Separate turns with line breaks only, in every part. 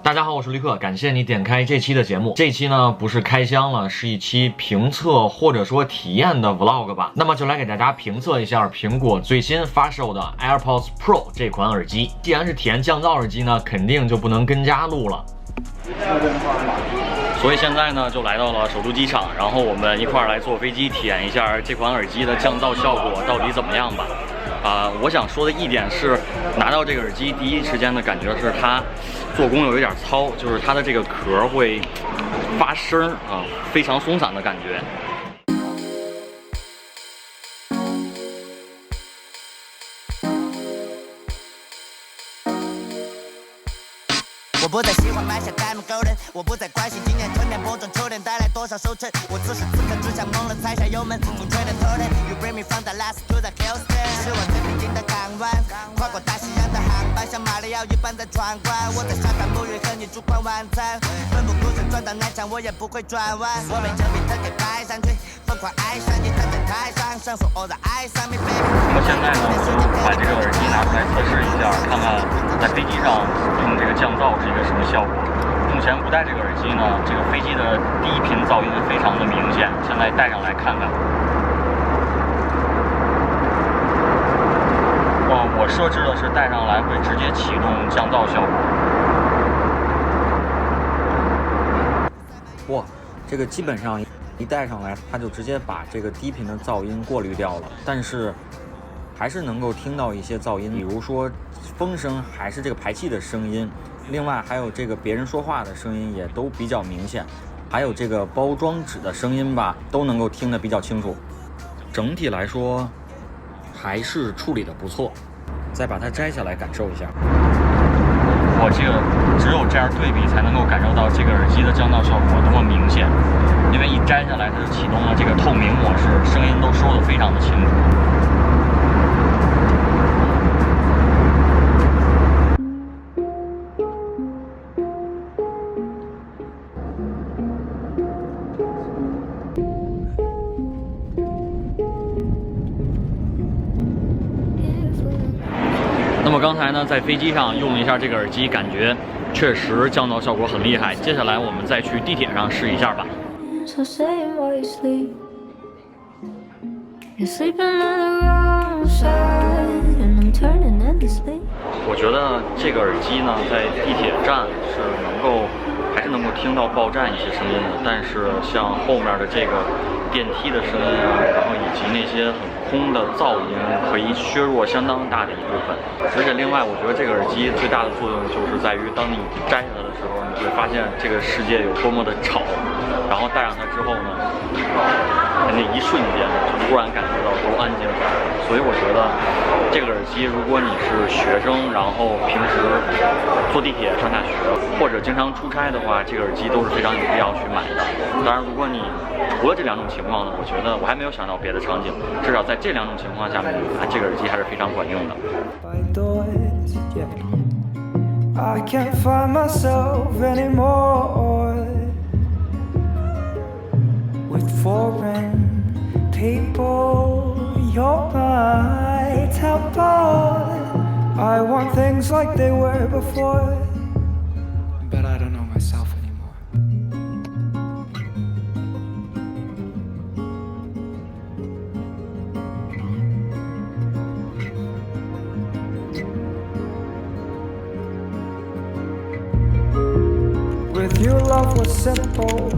大家好，我是绿客，感谢你点开这期的节目。这期呢不是开箱了，是一期评测或者说体验的 vlog 吧。那么就来给大家评测一下苹果最新发售的 AirPods Pro 这款耳机。既然是体验降噪耳机呢，肯定就不能跟家录了。所以现在呢就来到了首都机场，然后我们一块儿来坐飞机体验一下这款耳机的降噪效果到底怎么样吧。我想说的一点是，拿到这个耳机第一时间的感觉是它做工有一点糙，就是它的这个壳会发声啊，非常松散的感觉。
我不再喜欢埋下 Diamond Golden， 我不再关心今年春天播种秋天带来多少收成，我此时此刻只想猛地踩下油门，风吹的头顶 You bring me from the last to the Houston， 是我最平静的港湾，跨过大西洋的航班，像马里奥一般在闯关，我在沙滩沐浴和你烛光晚餐，奋不顾身撞到南墙我也不会转弯，我被这比特给拍上去，疯狂爱上你站在台上，上所有的爱上你 baby。
那么现在呢，我就把这个耳机拿出来测试一下，看看在飞机上用这个降噪是一个什么效果。目前不戴这个耳机呢，这个飞机的低频噪音非常的明显。现在戴上来看看。我设置的是戴上来会直接启动降噪效果。
哇，这个基本上一戴上来，它就直接把这个低频的噪音过滤掉了，但是还是能够听到一些噪音，比如说风声，还是这个排气的声音。另外还有这个别人说话的声音也都比较明显，还有这个包装纸的声音吧，都能够听得比较清楚。整体来说还是处理的不错。再把它摘下来感受一下，
我这个只有这样对比才能够感受到这个耳机的降噪效果多么明显，因为一摘下来它就启动了这个透明模式，声音都收得非常的清楚。那么刚才呢，在飞机上用了一下这个耳机，感觉确实降噪效果很厉害。接下来我们再去地铁上试一下吧。我觉得这个耳机呢，在地铁站是还是能够听到报站一些声音的，但是像后面的这个电梯的声音啊，然后以及那些很空的噪音，可以削弱相当大的一部分。而且另外，我觉得这个耳机最大的作用就是在于，当你摘下它的时候，你会发现这个世界有多么的吵，然后戴上它之后呢，那一瞬间就突然感觉到都安静下来了。所以我觉得这个耳机，如果你是学生，然后平时坐地铁上下学，或者经常出差的话，这个耳机都是非常有必要去买的。当然，如果你除了这两种情况呢，我觉得我还没有想到别的场景，至少在这两种情况下面，这个耳机还是非常管用的。I can't find myself anymore with foreign people. Your might help on. I want things like they were before, but I don't know myself anymore. With you love was simple,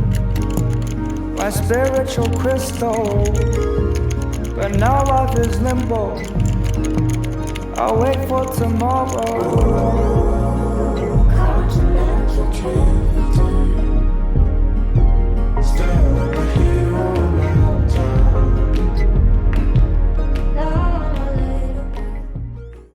my spiritual crystal, but now life is limbo. I'll wait for tomorrow.